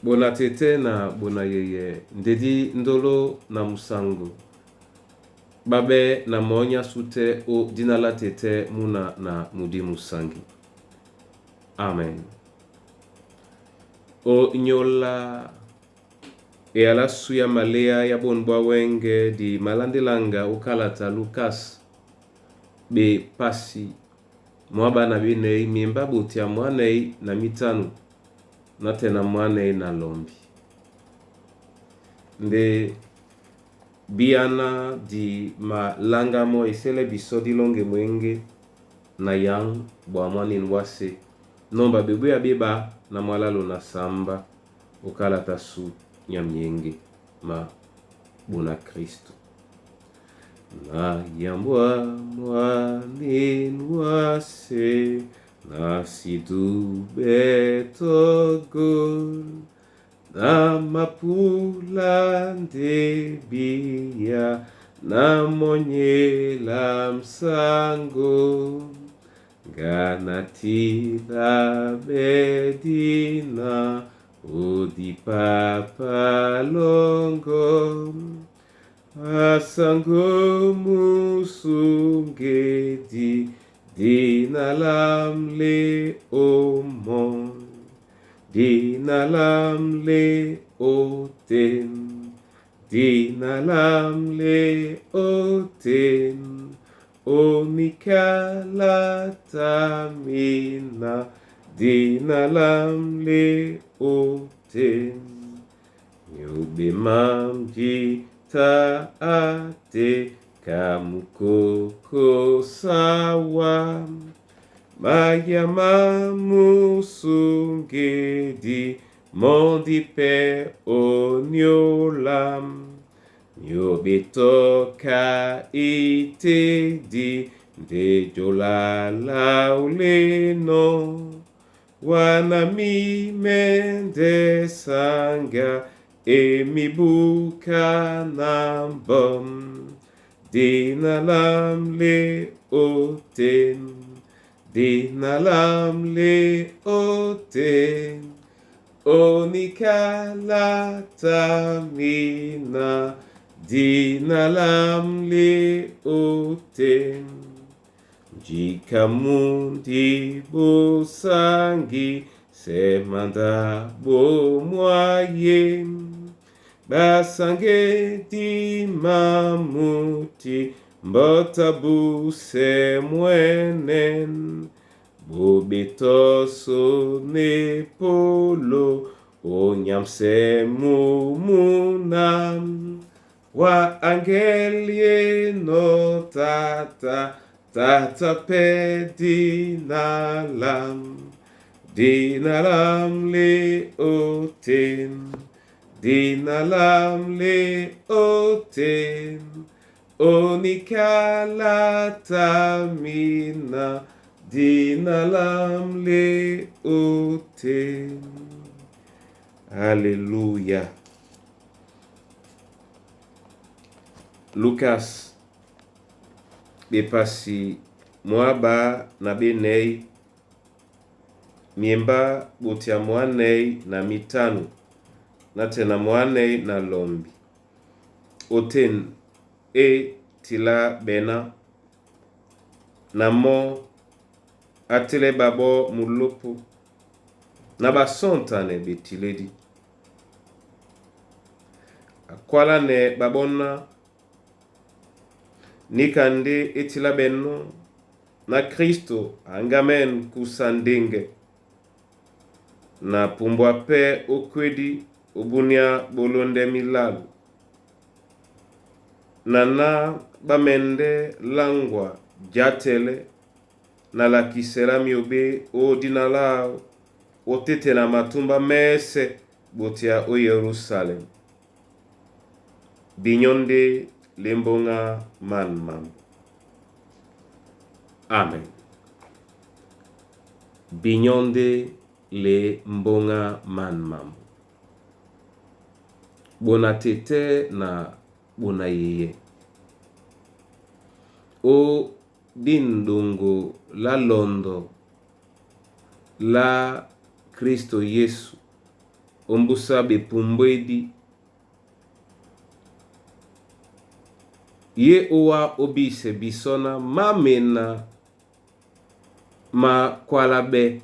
Bona tete na bona yeye ndedi ndolo na musango babe na monya sute o dinala tete muna na mudi musangi. Amen. O nyola e ala suya malea ya bonbwa wenge di malandilanga ukalata Lukas be pasi mwaba na binei miemba butia mwanei na mitanu na tena mwanei na lombi nde biana di malanga mo isele bisodi longe mwenge na yang bwa mwani nwase nomba bebu ya biba na mwalalo na samba ukalata su nyamyenge ma buna Kristo na yambwa mwani nwase na sidu betogol na mapula ndebia na monyela msango ganatila bedina udi papa longo asango musungedi dinalamle omon dinalamle oten dinalamle oten omikala tamina dinalamle oten nyubimamji taate kamukoko sawa mayama musungedi mondi pe onyolam nyobitoka itedi ndejolala uleno wanami mende sanga emibuka nambom dinalamle oten dinalamle oten onikala tamina dinalamle oten jikamundi bosangi semanda bomwaye basange di mamuti mbota buse mwenen bobitoso nepolo onyamse mumunam wa angelie no tata pe dinalam le oten dinalamle oten onikala tamina dinalamle oten. Alléluia. Lucas bepasi mwaba na benei miemba botia mwanei na mitanu na tena mwanei na lombi oten tila bena na mo atele babo mulopo na basontane betiledi akwala ne babona nikande etila benno na Kristo angamen kusandenge na pumbwa pe okwedi obunia bolonde milalu nana bamende langwa jatele na lakisela miobe o dinalao otete na matumba mese botia o Yerusalem binyonde lembonga manmam. Amen. Binyonde le mbonga manmam. Bona tete na bona yeye. O dindungo la londo la Kristo Yesu ombusa bepumbwedi ye uwa obise bisona mamena ma kwalabe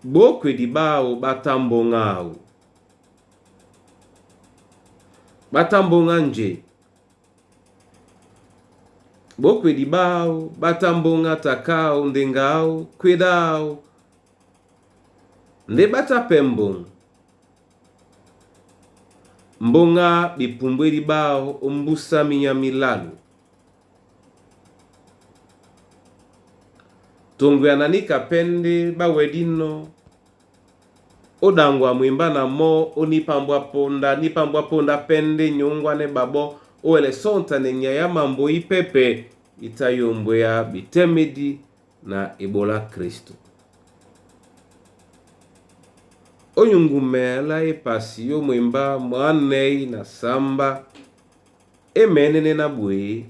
bokwedi bao batambongao batambonga nje bokwedi bao batambonga takao ndengao kwedao nde batapembong mbonga bipumbwedi bao ombusa minyamilalu tongweananika pende bawedino odangwa mwimba na mo onipambwa ponda pende nyongwane babo oele sonta nenya ya mambo ipepe itayombwe ya bitemedi na ebola Kristo onyungumela epasi yo mwimba mwanei na samba emenene na bwe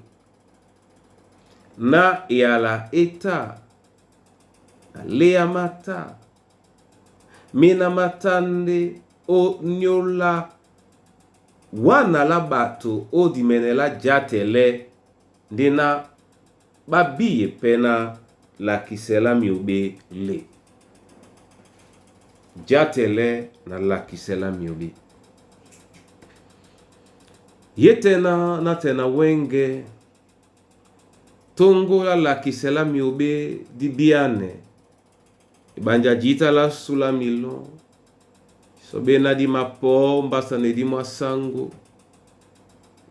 na yala eta na lea mata mina matande o nyola wana la bato o dimenela jatele ndina babiye pena la kisela miobe le jatele na la kisela miobe yetena na tena wenge tongo la kisela miobe di biane ibanja jita la sula milo sobe na di mapo mbasa ne di mwasango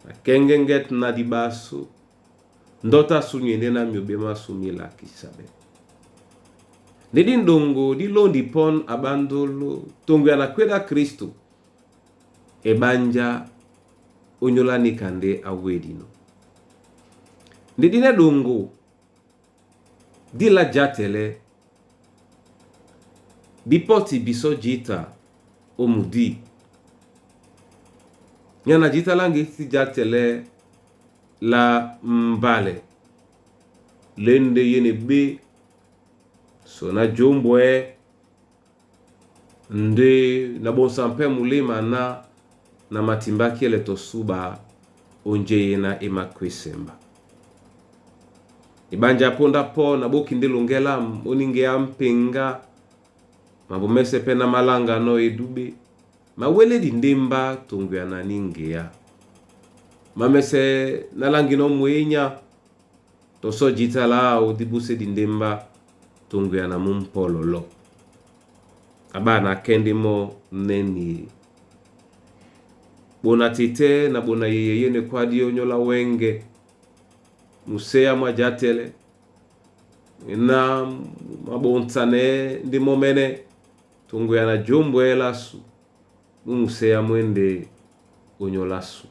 na kengenget na di basu ndota sunyende na miobe masumi la kisabe nedi ndongo di londi pon abandolo tongo ya na kweda Kristo ebanja onyola nikande awedino nedi ne dongo di la jatele bipoti biso jita omudi nyana jita langi si jatele la mbale lende yene be so na jombwe nde na bonsampe mulema na matimbaki ele tosuba onje yena emakwesemba ibanja ponda po na boki ndelongela oninge ampenga mabomese pena malanga no edube mawele di ndemba tongwe ananingeya mamese nalangi no mwenya toso jitala o dibuse di ndemba tongwe anamumpololo abana kendimo neni bona tite na bona yeyene kwa dio nyola wenge musea mwajatele na mabontane ndi momene tongwe ana jombwe lasu musea mwende onyolasu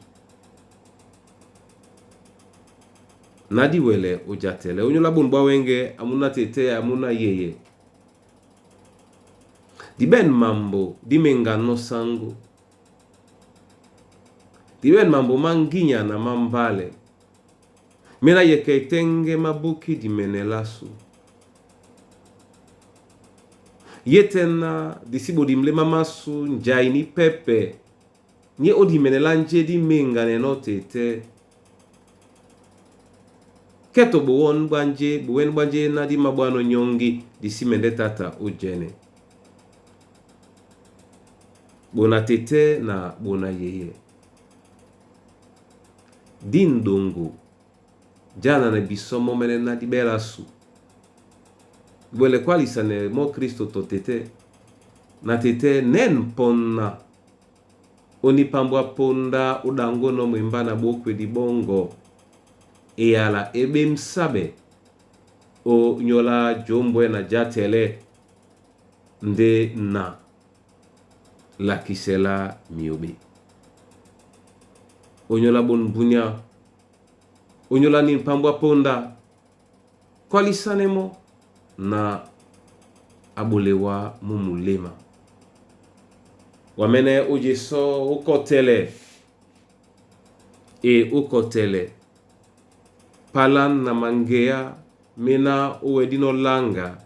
nadi wele ojatele onyola bonbwa wenge amuna tete amuna yeye diben mambo dimengano sango diben mambo manginya na mambale mena yeketenge mabuki dimenelasu yetena disibo dimlema masu njaini pepe nye odimenela nje dimengane no tete keto buwen banje na di mabwano nyongi disimende tata ujene bona tete na bona yeye din dongo jana na bisomo mene na di belasu bwele kwali sane mo Kristo to tete na tete nen ponna oni pambwa ponda udango no mwimba na bokwe di bongo eyala ebe msabe o nyola jombwe na jatele nde na la kisela miobe onyola bon bunya onyola ni pambwa ponda kwali sanemo na abolewa mumulema wamene ujeso ukotele ukotele palan na mangea mena uwedino langa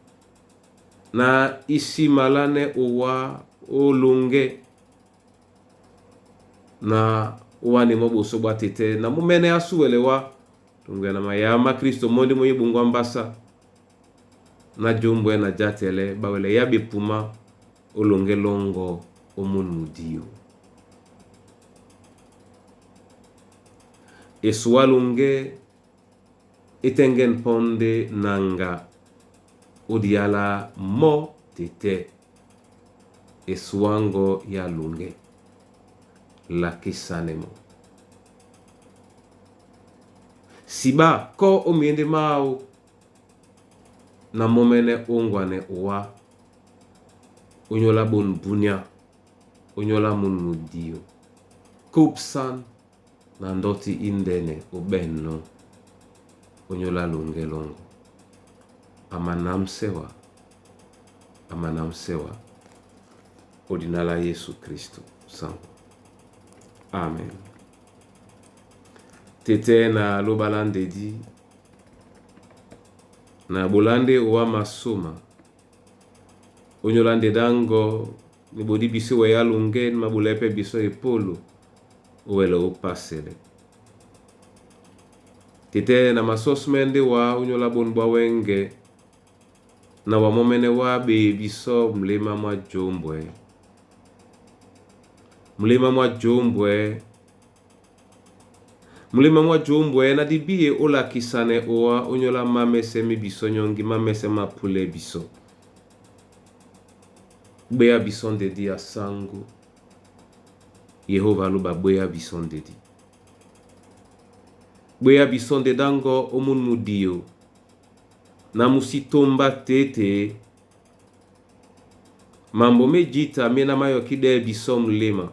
na isi malane uwa olunge na wani moboso bwa tete na mumene asuwelewa tungwe na mayama Kristo mondi mwenye bungwa mbasa na jumbwe na jatele bawele yabi puma olunge longo omunudio eswalunge itengen ponde nanga odiala mo tete eswango ya lunge la kisanemo siba ko omiende mau na momene ongwane uwa onyola bon bunya onyola munudio kupsan na ndoti indene ubenno onyola lunge longo amanamsewa odinala Yesu Kristo sango. Amen. Tete na lobalande di na bolande uwa masoma onyolande dango ni bodi biso wa ya lunge ma bolepe biso epolo uwele upasele tete na masosmende wa onyola bonbwa wenge na wa momene wa be biso mlima mwa jombwe na dibie ola kisane owa onyola mamese mi biso nyongi mamese mapule biso bea bison de dia sangu Yehova luba bea bison de di bea bison de dango omunudio na musitomba tete mambo mejita mena mayo kide biso mlima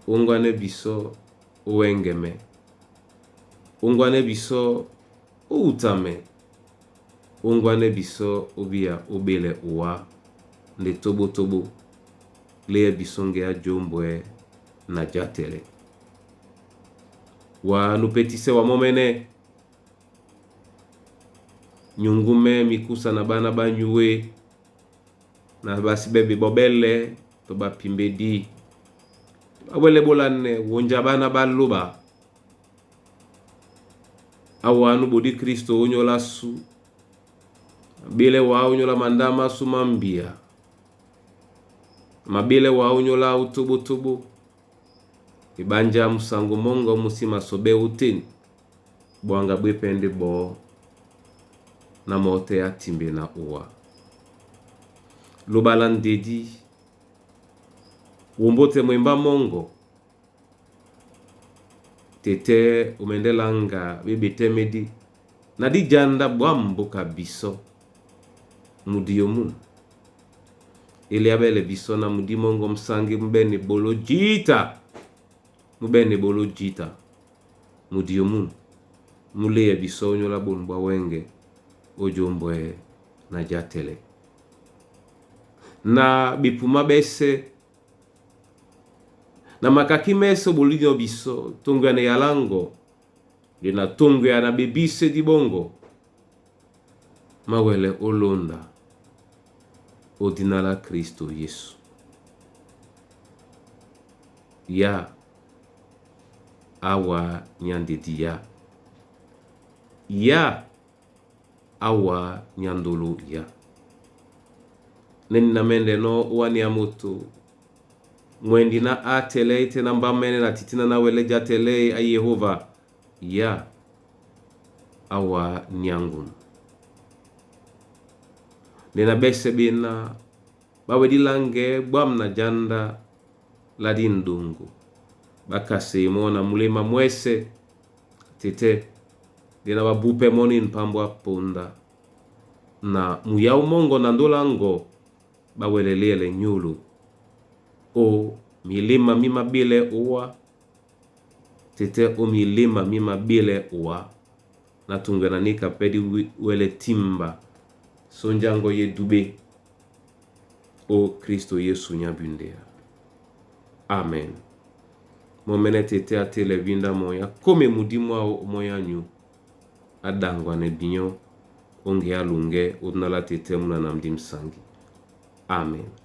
ungwane biso uwengeme ungwane biso utame ungwane biso ubia ubele uwa nde tobo le bisonge ya jombwe na jatele wa nupetise wa momene nyungume mikusa na bana banyuwe na basi bebe bobele to ba pimbedi awele bolane wonja bana baluba awanu bodi Kristo onyola su bile wa onyola mandama sumambia mabile wa onyola utubu ibanja musango mongo musima sobe utin bwanga bwepende bo na mote ya timbe na uwa lubalan dedi wombote mwemba mongo tete umendelanga bibitemedi na di janda bwambo kabiso mudiyo mun ili abele biso na mudi mongo msangi mbene bolo jita mudiyo mun mule ya biso nyola bonbwa wenge ojombwe na jatele na bipuma bese na makaki meso bolinyo biso tungu na yalango lina tungu ya na bebise di bongo mawele olonda odinala Kristo Yesu ya awa nyandedi ya awa nyandolo ya neni na mende no wani ya moto mwendi na atele ite na mbamene na titina na wele jatele a Yehova ya awa nyangun nena bese bina bawe dilange bwam na janda ladindungu bakase mona mulema mwese tete dina babupe moni mpambwa ponda na muyau mongo na ndolango bawelelele nyulu o milima mima bile uwa tete o milima mima bile uwa na tungananika pedi wele timba sonjango ye dube o Kristo Yesu nyabundea. Amen. Momene tete atele vinda moya kome mudimwa o moya nyu adangwa ne binyo onge alunge unala tete muna namdim sangi. Amen.